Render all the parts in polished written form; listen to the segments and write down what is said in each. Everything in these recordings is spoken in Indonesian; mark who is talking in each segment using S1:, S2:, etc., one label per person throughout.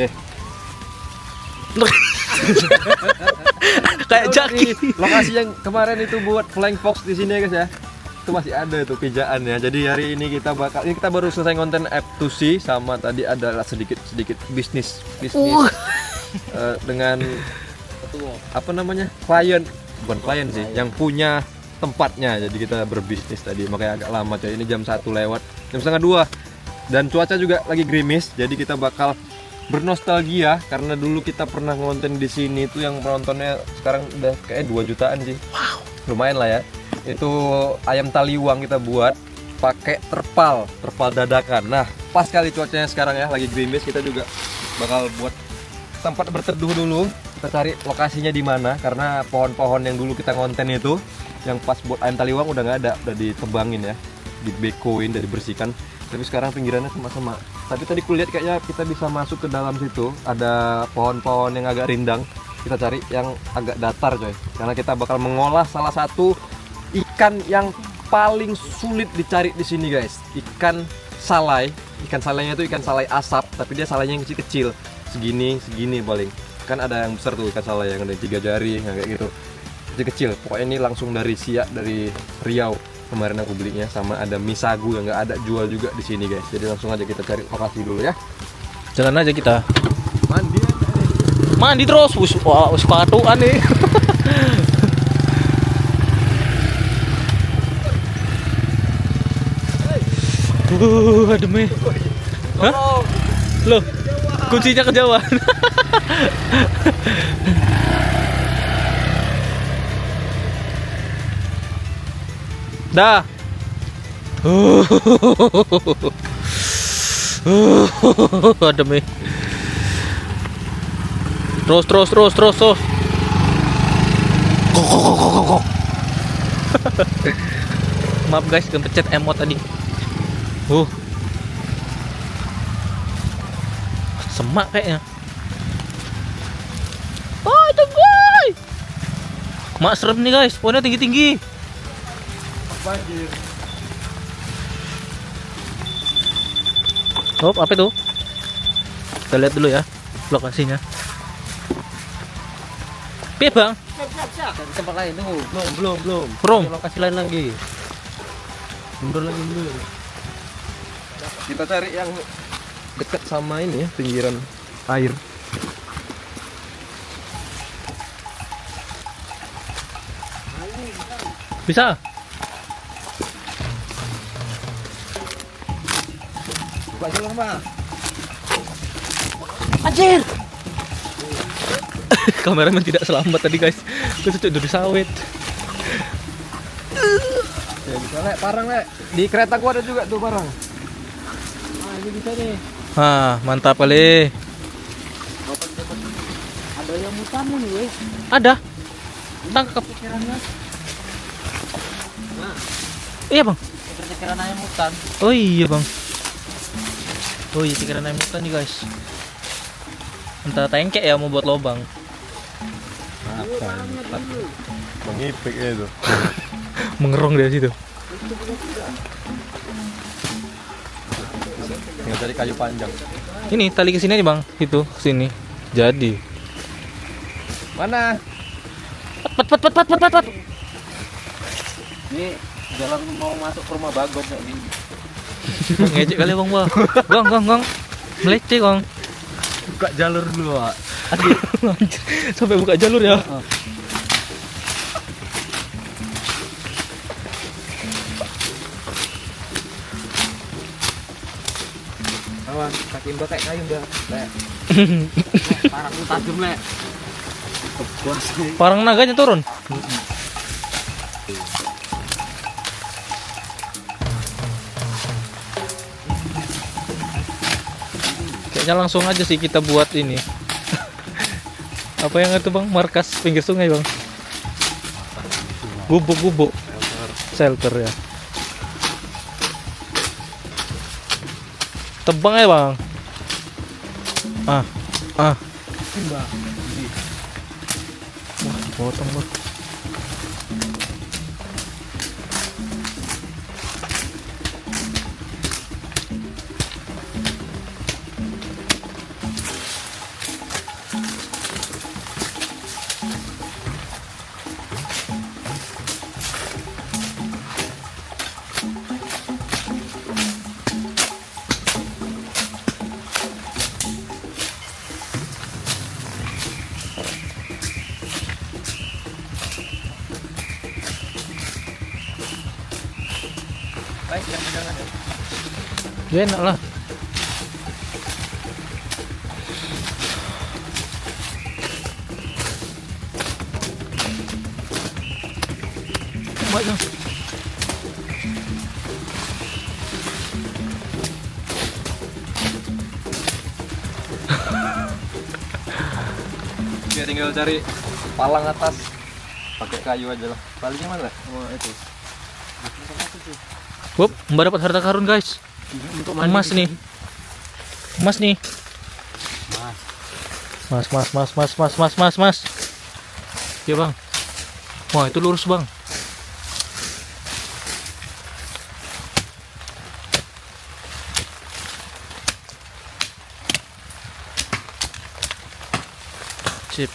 S1: Oke.
S2: Kayak jaki.
S1: Lokasi yang kemarin itu buat flying fox di sini ya guys ya. Itu masih ada itu pijaannya. Jadi hari ini kita baru selesai konten F2C sama tadi adalah sedikit bisnis dengan apa namanya? Bukan klien sih, yang punya tempatnya. Jadi kita berbisnis tadi, makanya agak lama coy. Ini jam 1 lewat, jam setengah 2. Dan cuaca juga lagi gerimis, jadi kita bakal bernostalgia karena dulu kita pernah ngonten di sini tuh yang penontonnya sekarang udah kayak 2 jutaan sih. Wow, lumayan lah ya. Itu ayam taliwang kita buat pakai terpal dadakan. Nah, pas kali cuacanya sekarang ya lagi gerimis, kita juga bakal buat tempat berteduh dulu. Kita cari lokasinya di mana karena pohon-pohon yang dulu kita konten itu yang pas buat ayam taliwang udah nggak ada, udah ditebangin ya, dibekoin, udah dibersihkan. Tapi sekarang pinggirannya sama-sama. Tapi tadi kulihat kayaknya kita bisa masuk ke dalam situ. Ada pohon-pohon yang agak rindang. Kita cari yang agak datar coy. Karena kita bakal mengolah salah satu ikan yang paling sulit dicari di sini guys. Ikan salai. Ikan salainya itu ikan salai asap, tapi dia salainya yang kecil-kecil. Segini paling. Kan ada yang besar tuh ikan salai yang ada 3 jari kayak gitu. Kecil-kecil. Pokoknya ini langsung dari Siak, dari Riau. Kemarin aku belinya, sama ada mie sagu yang nggak ada jual juga di sini guys. Jadi langsung aja kita cari lokasi dulu ya.
S2: Jalan aja kita.
S1: Mandi
S2: terus, wis patuan nih. Adem. Hah? Loh, kuncinya kejauhan. Dah. Adem. Terus. Maaf guys, kepencet emot tadi. Semak kayaknya. Oh, itu guys. Mak serem nih guys, pohonnya tinggi-tinggi.
S1: Banjir.
S2: Oh, apa itu? Kita lihat dulu ya lokasinya. Piye, Bang?
S1: Siap. Dari tempat lain tuh. Belum.
S2: Bro,
S1: Lokasi lain lagi. Mundur. Kita cari yang dekat sama ini ya, pinggiran air.
S2: bisa?
S1: Buka jalan, Bang.
S2: Anjir. Kameramen tidak selamat tadi guys. Kecucuk dari sawit.
S1: Ya bisa lek, parang lek. Di keretaku ada juga tuh parang. Ah, ini bisa nih.
S2: Mantap kali.
S1: Ada yang mutan nih, weh.
S2: Ada. Tangkap.
S1: Pikirannya. Nah,
S2: Iya, Bang.
S1: pikiran ayam mutan.
S2: Oh iya, Bang. Oh iya, pikiran ayam hutan nih guys. Entah tengkek ya mau buat lobang.
S1: Mengipik ya itu.
S2: Mengerong dari situ.
S1: Tinggal cari kayu panjang.
S2: Ini tali ke sini aja, Bang. Itu ke sini. Jadi.
S1: Mana?
S2: Pat.
S1: Ini jalan mau masuk ke rumah Bagong kayak gini.
S2: Ngecek kali, Bang. Bang. Meleceh, Bang.
S1: Buka jalur dulu, Pak.
S2: Anjir, sampai buka jalur ya.
S1: Awas, kaki Mbak kayak kayu, Mbak. Lek. Parang lu tajam, Lek.
S2: Parang naganya turun. Kayaknya langsung aja sih kita buat ini. Apa yang itu, Bang? Markas pinggir sungai, Bang. Gubuk. Shelter ya. Tebang ya, Bang. Wah, potong, Bang. Ya enak lah. Baik dong.
S1: Ya tinggal cari palang atas, pakai kayu aja lah. Talinya mana? Oh itu.
S2: Wup, Mbak dapat harta karun guys. Emas nih. Emas nih. Mas. Ya bang. Wah itu lurus bang. Sip.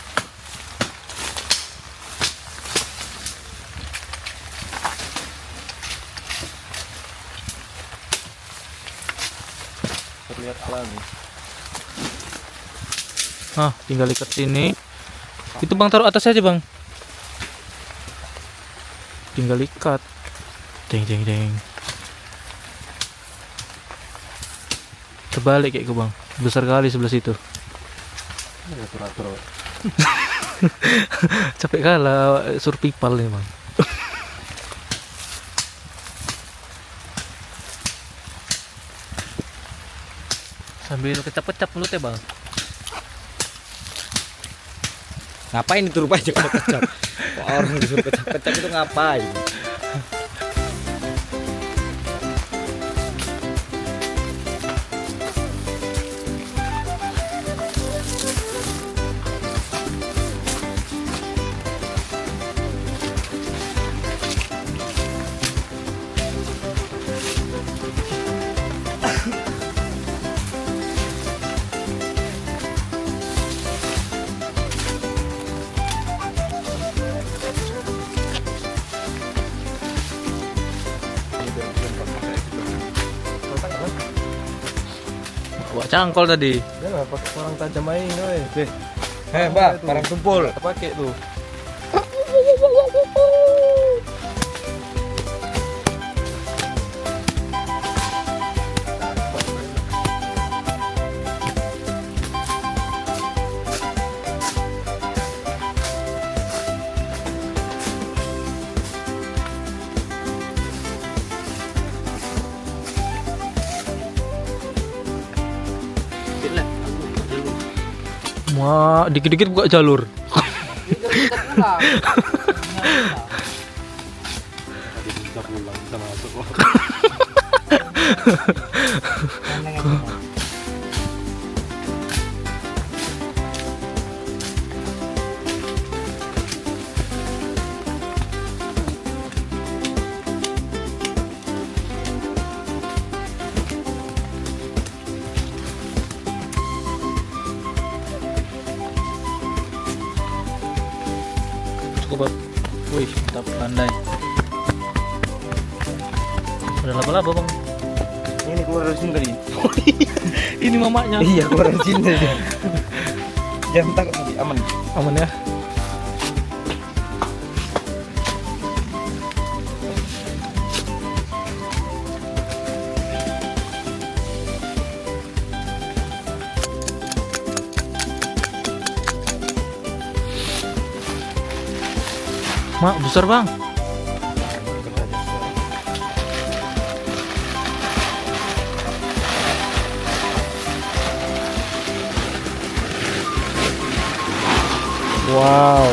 S1: Terlihat alami.
S2: Nah, tinggal ikat sini. Itu bang taruh atas aja bang. Tinggal ikat. Deng. Terbalik kayak gue bang. Besar kali sebelah situ.
S1: Atur-atur.
S2: Capek kalah survival nih bang. Sambil kecap-kecap mulutnya bang.
S3: Ngapain itu rupanya kecap? Orang disuruh kecap-kecap itu ngapain?
S2: Bawa cangkol tadi.
S1: Jangan pakai parang tajam aja oi.
S3: Mbak, parang tumpul.
S1: Pakai tuh.
S2: Wah, dikit-dikit buka jalur.
S1: Bisa pulang, bisa masuk.
S2: Cukup bang. Wih, mantap pandai. Ada laba-laba bang.
S3: Ini keluar dari sini tadi.
S2: Ini mamanya.
S3: Iya, keluar dari sini tadi. Jangan takut nanti, aman.
S2: Aman ya. Mak, besar bang. Wow.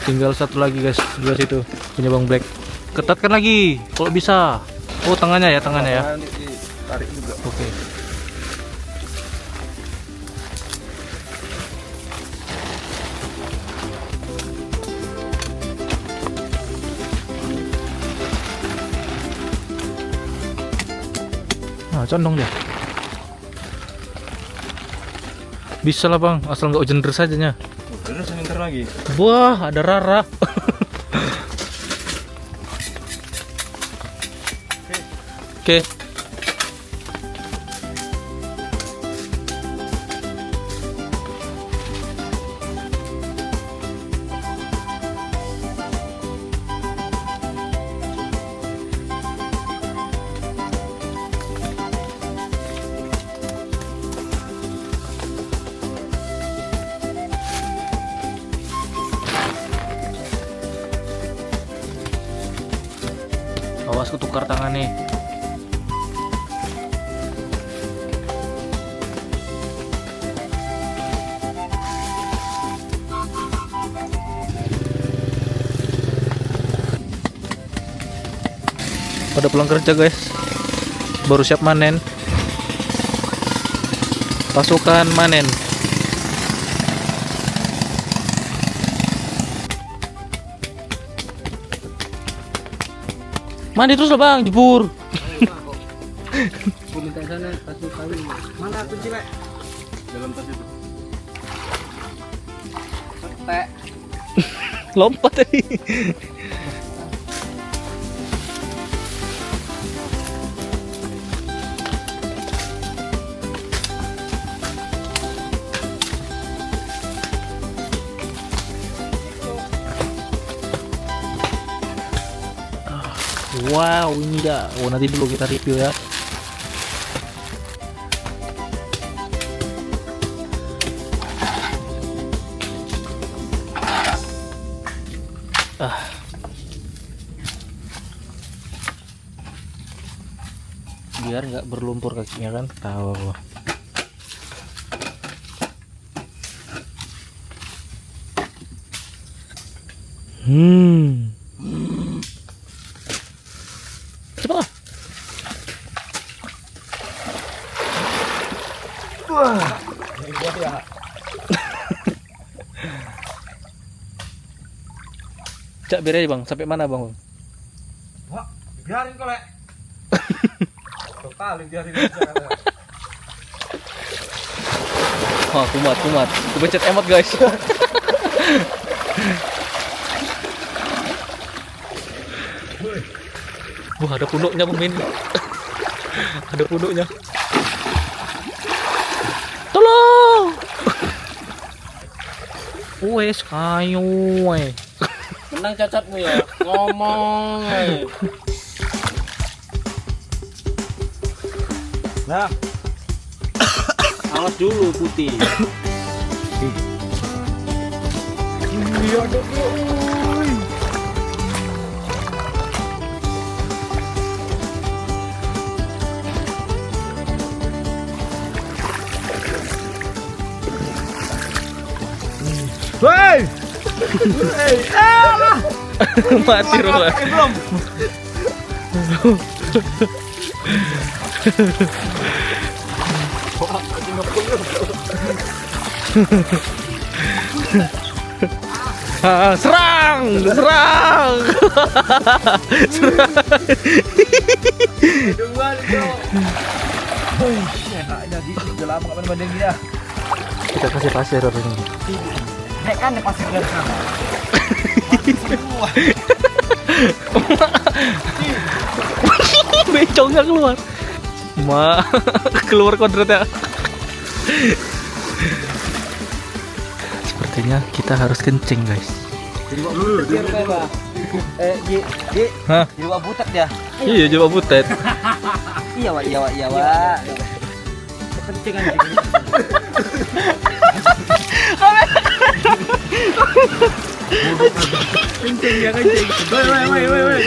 S2: Tinggal satu lagi guys, sebelah situ punya Bang Black. Ketatkan lagi kalau bisa. Oh, tangannya ya, tangannya ya.
S1: Tarik juga.
S2: Oke. Wah, condong dia. Bisa lah bang, asal nggak hujan deras aja nya.
S1: Terus sebentar lagi.
S2: Wah, ada Rara. Oke. Awas ketukar tangannya. Pada pulang kerja guys, baru siap manen. Pasukan manen. Mandi terus lah bang, jebur.
S3: Minta sana kasih kali. Mana kunci, Pak?
S1: Dalam tas itu.
S3: Setek.
S2: Lompat tadi. Wow, ini dah. Oh, nanti dulu kita review ya. Biar nggak berlumpur kakinya kan. Tahu. Cepat lah. Cak biar aja bang, sampai mana bang?
S1: Wah, biarin kok, Lek. Kali biarin aja.
S2: Wah, kumat. Kepencet emot guys. Wah, ada punduknya Bung Min. Ada punduknya. Tolong. Wes kayu we.
S3: Menang cacatmu ya. Ngomong.
S1: Nah,
S3: Awas dulu putih.
S1: iya dong. Woi!
S2: Mati Rola.
S1: Belum.
S2: Serang.
S1: Dua itu. Enak jadi udah lama kapan banding dia.
S2: Kita kasih pasir ini.
S3: Nek kan pasir dari sana.
S2: Becongnya keluar. Keluar kodratnya. Sepertinya kita harus kencing guys. Hah?
S3: Jadi wak butek ya.
S2: Iya coba butet.
S3: Iya wak. Kencing anjing. Kencing ya kencing. Woi.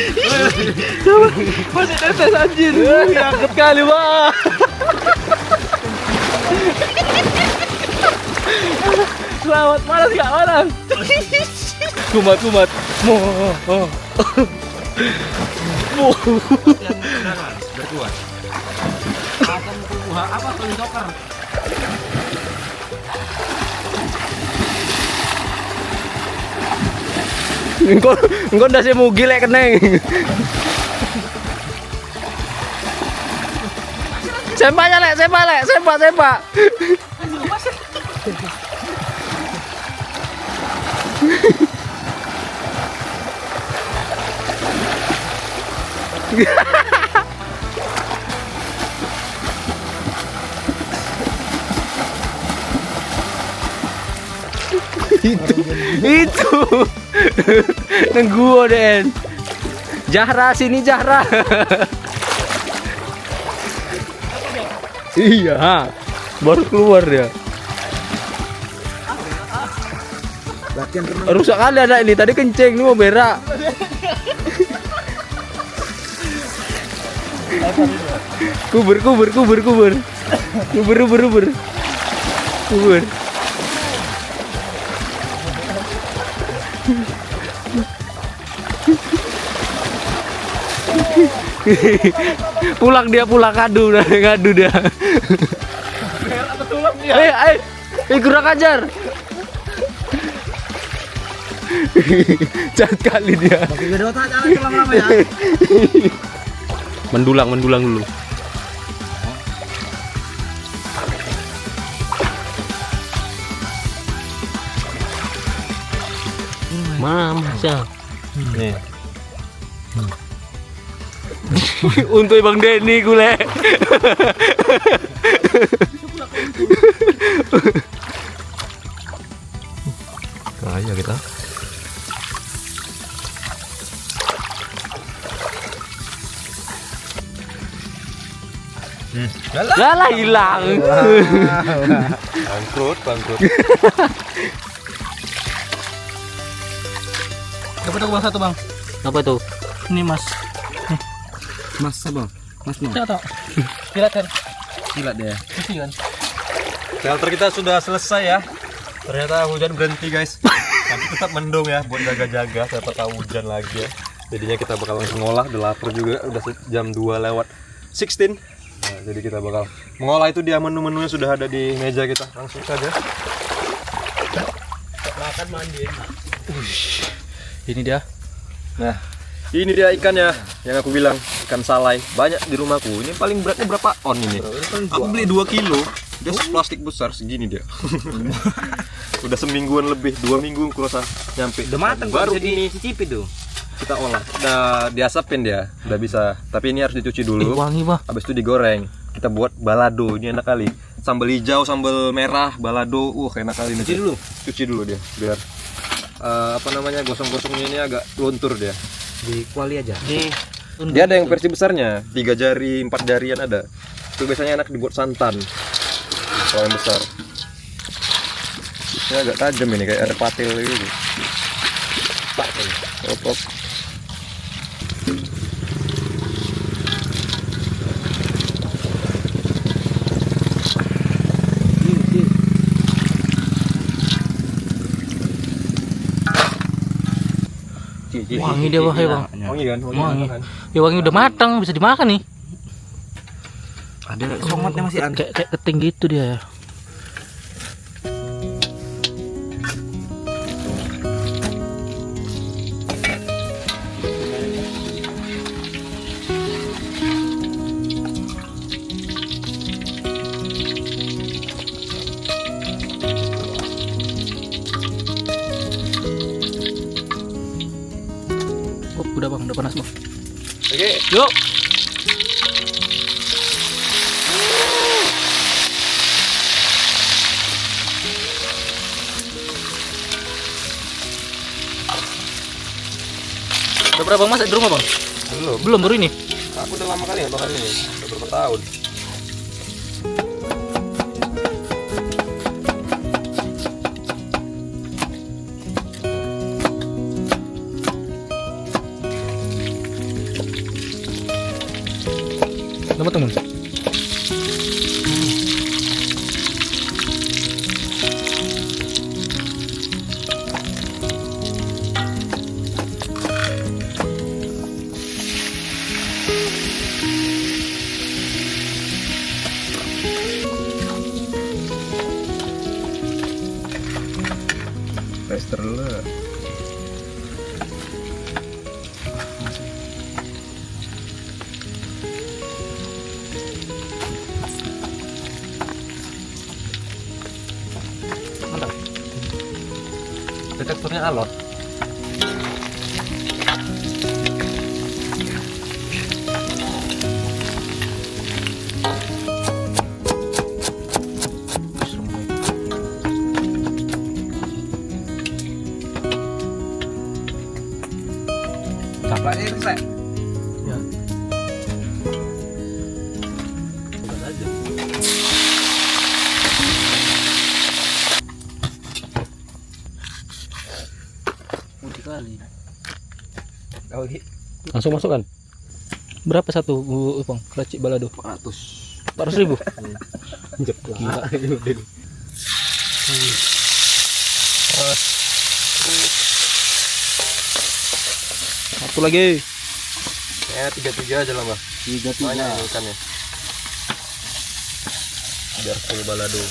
S2: Masih tetes anjir. Angkat kali wah. Selamat panas gak panas? Kumat.
S1: Berkuat.
S3: Akan tubuh apa pencoker?
S2: Engkau udah sih mugi lek keneng. Sembaknya lek, sembak. itu nengguo Den. Jahra sini Jahra. Iya, baru keluar dia. Rusak kali ada ini, tadi kencing, ini mau berak. Kubur. Pulang dia ngadu dia. Kurang ajar. Jahat kali dia. Mendulang dulu. Masa. Nih. Untuk Bang Denny gule. Kaya kita. Lah hilang.
S1: Bangkrut.
S3: Dapat aku bang satu bang.
S2: Apa tuh?
S3: Ini mas. Mas bang. Mas bang. Tidak tahu. Silat dia. Kan.
S1: Shelter kita sudah selesai ya. Ternyata hujan berhenti guys. Tapi tetap mendung ya buat jaga-jaga. Siapa tahu hujan lagi ya. Jadinya kita bakal langsung ngolah. Udah lapar juga. Udah jam 2 lewat 16. Nah, jadi kita bakal mengolah itu, dia menu-menunya sudah ada di meja kita. Langsung saja.
S3: Makan mandi.
S2: Ini dia.
S1: Nah, ini dia ikannya yang aku bilang, ikan salai. Banyak di rumahku. Ini paling beratnya berapa on ini? Aku beli 2 kilo. Dia plastik besar segini dia. Udah semingguan lebih, 2 minggu aku rasa nyampe.
S3: Udah matang
S1: baru
S3: jadi
S1: ini
S3: cicipi tuh.
S1: kita olah. Udah diasapin dia, udah bisa. Tapi ini harus dicuci dulu.
S2: Wangi bah.
S1: Habis itu digoreng. Kita buat balado. Ini enak kali. Sambal hijau, sambal merah, balado. Enak kali ini. Cuci dulu dia, biar gosong-gosongnya ini agak luntur dia.
S3: Di kuali aja.
S1: Dia ada yang versi besarnya, 3 jari, 4 jarian ada. Itu biasanya enak dibuat santan. Kalau yang besar. Ini agak tajam ini, kayak ada patil gitu. Opok.
S2: Wangi dia wah ya bang.
S1: Wangi kan?
S2: Wangi. Ya wangi udah matang, bisa dimakan nih.
S3: Ada somotnya masih ada.
S2: Kayak keting gitu dia ya. Udah bang, udah panas bang.
S1: Oke.
S2: Yuk. Udah berapa bang masak di rumah bang? Belum baru ini.
S1: Aku udah lama kali ya makan ini. Udah berapa tahun.
S2: Nama teman.
S1: Tester dulu. teksturnya alot.
S3: Caplaknya itu saya.
S2: Ya.
S1: Bukan aja.
S3: Putih kali.
S2: Langsung masukkan. Berapa satu bang keracik balado?
S1: 400.
S2: 400.000.
S1: Jeplak.
S2: Satu lagi.
S1: Ya 3 aja lah mbak.
S3: 3
S1: Banyak ini ikannya. Biar full balado.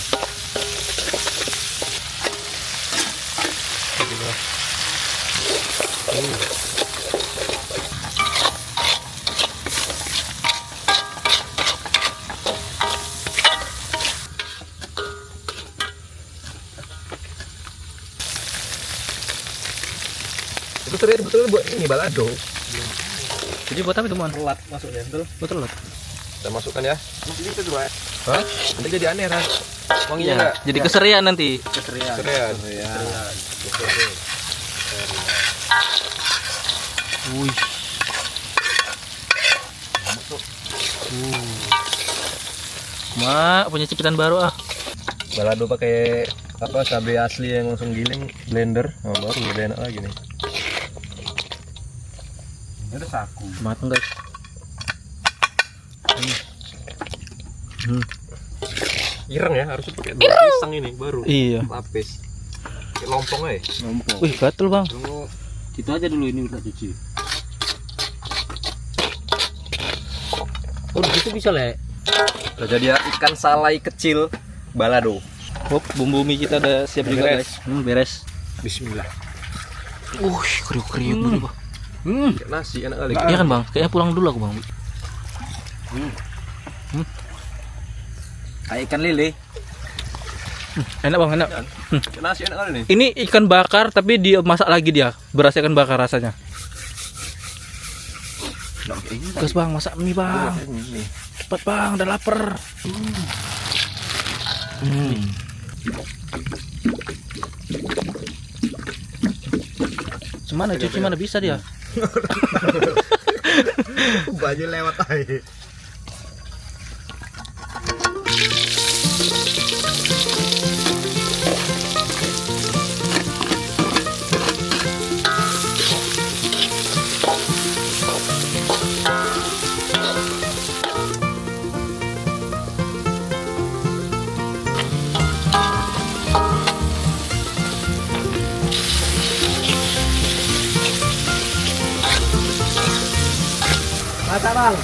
S1: Itu betul buat ini balado.
S2: Jadi buat apa teman?
S1: Telat masuknya, betul.
S2: Betul lah.
S1: Kita masukkan ya.
S3: Masih itu dua.
S1: Hah? Nanti jadi aneh Ran. Wanginya
S2: Ya,
S1: enggak?
S2: jadi keserian nanti.
S3: Keserian.
S1: Kerean.
S2: Wih. Mak punya cipitan baru ah.
S1: Balado pakai apa cabai asli yang langsung giling blender. Oh, baru lebih enak lagi nih.
S3: Itu saku.
S2: Mateng guys.
S1: Ireng ya, harus pakai pisang ini baru.
S2: Iya.
S1: Lapis. Kayak lompong aja.
S3: Lompong.
S2: Wih gatel bang.
S3: Tunggu. Kita aja dulu ini udah cuci. Oh, gitu bisa le.
S1: Udah jadi ya, ikan salai kecil balado.
S2: Hop, bumbu mie kita udah siap juga
S1: Beres.
S2: guys. Beres.
S3: Bismillah.
S2: Kriuk-kriuk dulu bang.
S1: Kayak nasi enak kali.
S2: Iya kan bang, kayaknya pulang dulu aku bang.
S3: Kayak ikan lele.
S2: Enak bang, enak.
S1: Kayak nasi enak kali nih.
S2: Ini ikan bakar tapi dia masak lagi dia. Berasa ikan bakar rasanya. Gas bang, masak mie bang. Cepat bang, udah lapar. Cuman cuci mana bisa dia?
S1: Baju lewat aja.
S3: Mata bang.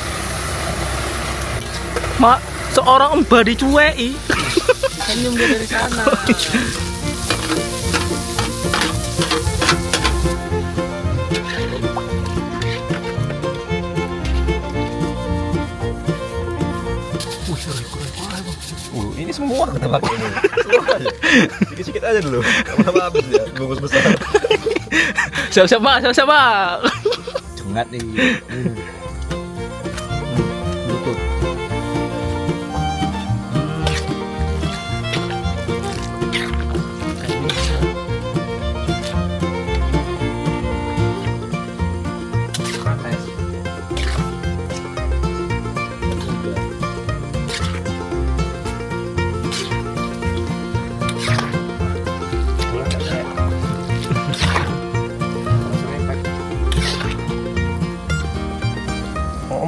S2: Mak, seorang mbak dicueki.
S3: Senyum dia dari sana.
S1: Ini semua kita pakai ini. Semua aja. Sedikit-sedikit aja dulu. Lama habis ya, bungkus besar.
S2: Siap-siap mak, siap-siap mak.
S3: Cengat nih.
S2: Betul.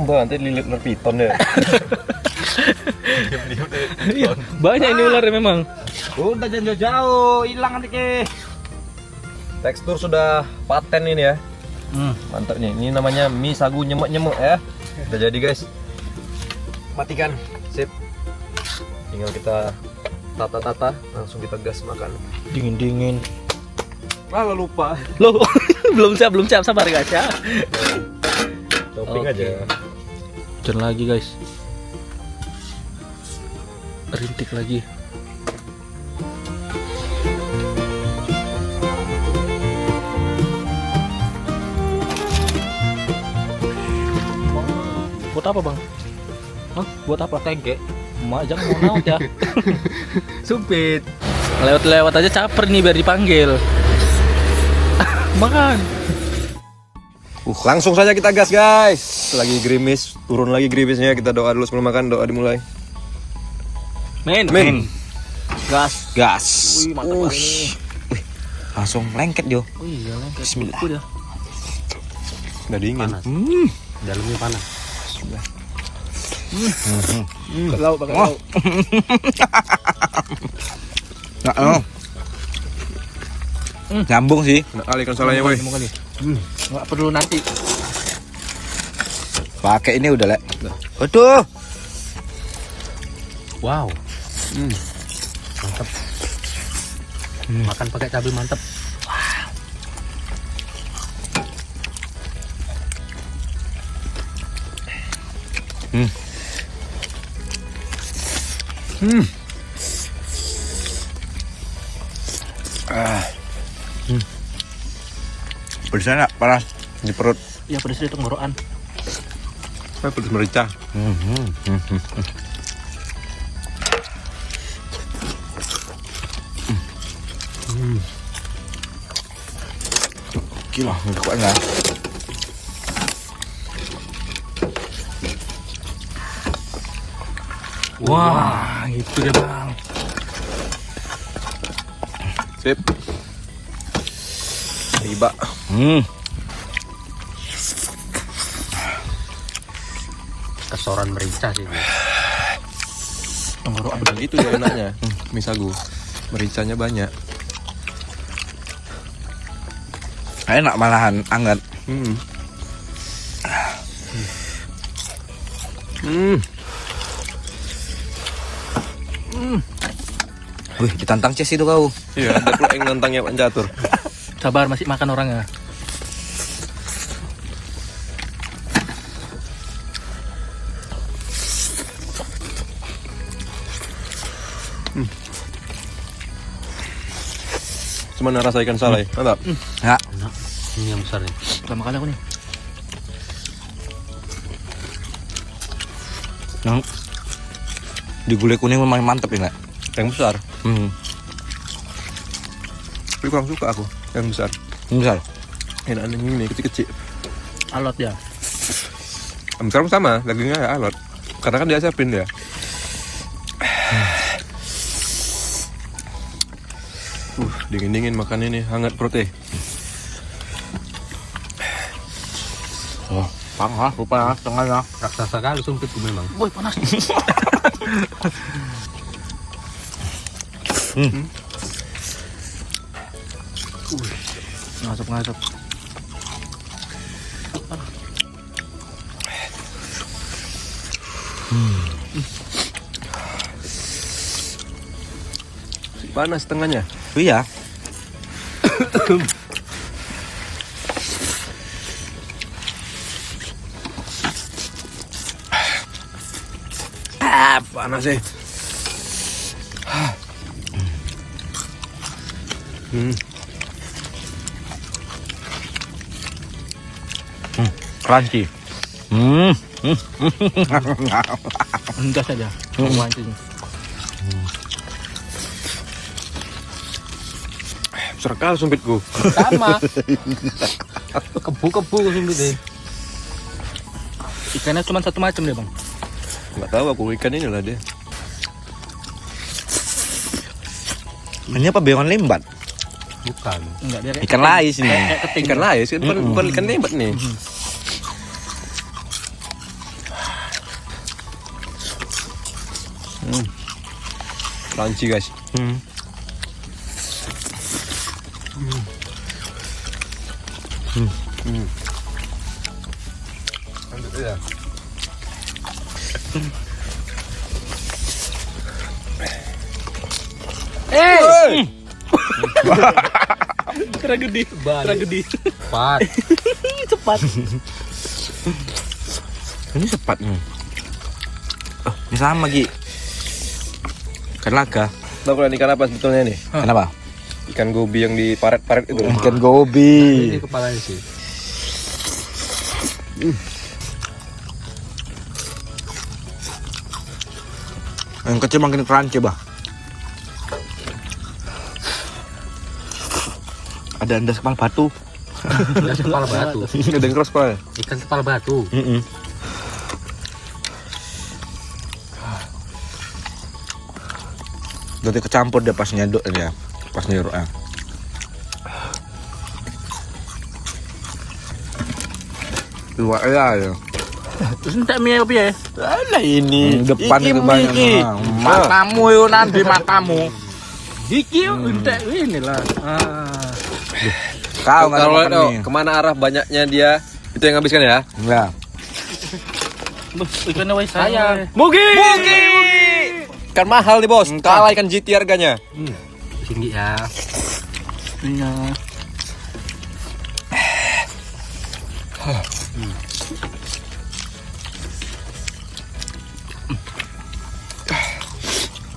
S1: Mbak, nanti lilit ular piton ya.
S2: Iya, banyak ini ular memang.
S3: Udah jangan jauh-jauh, hilang nanti ke.
S1: Tekstur sudah paten ini ya. Mantap nih. Ini namanya mie sagu nyemek-nyemek ya. Udah jadi guys. Matikan. Sip. Tinggal kita tata-tata, langsung kita gas makan.
S2: Dingin-dingin.
S1: Malah lupa.
S2: Loh, belum siap, sabar guys ya.
S1: Topping
S2: Oke.
S1: aja.
S2: Hujan lagi guys. Rintik lagi. Buat apa bang? Hah? Buat apa? Tengke. Mak jangan mau naut ya.
S1: Sumpit.
S2: Lewat-lewat aja caper nih biar dipanggil. Makan.
S1: Langsung saja kita gas guys. Lagi gerimis, turun lagi gerimisnya. Kita doa dulu sebelum makan, doa dimulai.
S2: Men. Gas.
S3: Gas.
S2: Wih, mantap kali ini.
S3: Langsung lengket Jo.
S2: Oh iya, lengket.
S3: Bismillah.
S2: Udah.
S1: Udah dingin.
S3: Dalamnya panas.
S2: Lauk pakai lauk.
S3: Nyambung sih.
S1: Nak kali kan salahnya boy.
S2: Kali. Enggak perlu nanti.
S3: Pakai ini udah, Lek. Aduh.
S4: Wow. Mantap. Makan pakai cabai mantap.
S3: Pedasnya panas
S1: Di perut.
S2: Ya pedes itu tenggorokan.
S1: Pedes merica.
S3: Gila, kuat enggak?
S2: Wah, gitu deh bang.
S1: Sip. Tiba.
S4: Kesoran merica sih.
S2: Tenggorokan.
S1: Begitu ya enaknya. Mie sagu. Mericanya banyak.
S3: Enak malahan, hangat. Wih, ditantang Ces itu kau.
S1: Iya, ada pula yang nantangnya Pak Catur.
S2: Sabar masih makan orangnya.
S1: Cuman rasa ikan salai. Mantap.
S3: Ya,
S4: Enak. Ini yang besar nih.
S2: Pertama kali aku nih.
S3: yang di gulai kuning memang mantep ya, Lek.
S1: Yang besar.
S3: Tapi
S1: Tapi kurang suka aku yang besar.
S3: misal.
S1: Enak ini kecil-kecil.
S2: Alot ya.
S1: Yang besar pun sama, dagingnya ya alot. Karena kan diasapin dia. Dingin-dingin makan ini, hangat perutnya.
S3: Oh, panas rupanya tengahnya.
S4: Raksasa kali sumpitku memang.
S2: Woi panas. Ngasap.
S1: Panas tengahnya.
S3: Iya.
S1: Panas sih.
S3: Crunchy.
S2: Enggak saja. Mancing.
S1: Besar kali sumpitku.
S2: Sama.
S4: Kebu-kebu sumpit deh.
S2: Ikannya cuma satu macam deh bang.
S1: Nggak tahu aku ikan ini lah dia.
S3: Ini apa beongan lembat?
S4: Bukan.
S2: Enggak dia kayak
S3: Ikan lais ini.
S2: kayak keting.
S1: Ikan lais kan bukan ikan lembat nih. Crunchy guys. Ya.
S2: Tragedi. Tragedi.
S4: Cepat.
S2: Cepat.
S3: Ini cepat nih. Oh, ini sama Gi. Ikan laga.
S1: Tahu kalian ikan apa sebetulnya nih?
S3: Kenapa?
S1: Ikan gobi yang di paret-paret itu.
S3: Ikan gobi.
S4: Ini kepalanya sih.
S3: Yang kecil makin crunchy, bah. Ada endas kepala batu.
S4: Ikan kepala batu.
S1: Ada yang cross pak.
S4: Ikan kepala batu.
S3: Nanti kecampur dia pas nyedok ya, pas nyeruk ya. Dua ya.
S2: Terus entek mie apa ya?
S3: Alah ini depan itu banyak. Matamu yo nanti matamu.
S2: Iki entek inilah.
S3: Kau nggak
S1: Kalau
S3: makan
S1: lihat
S3: mie.
S1: kemana arah banyaknya dia, itu yang habiskan ya.
S3: Enggak.
S2: Ikannya wais saya.
S1: Mugi. Kan mahal nih bos, kalah ikan GT harganya.
S4: Tinggi ya.
S2: Iya.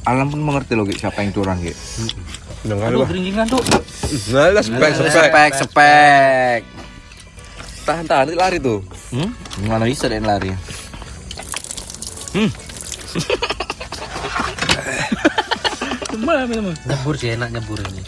S3: Alam pun mengerti loh Gi, siapa yang curang Gi.
S1: Dengar
S2: Aduh, geringingan tuh.
S1: Nah, spek. Tahan, nanti lari tuh.
S3: Gimana bisa dia lari?
S2: Cuma memang.
S4: Nyebur sih enak nyebur ini.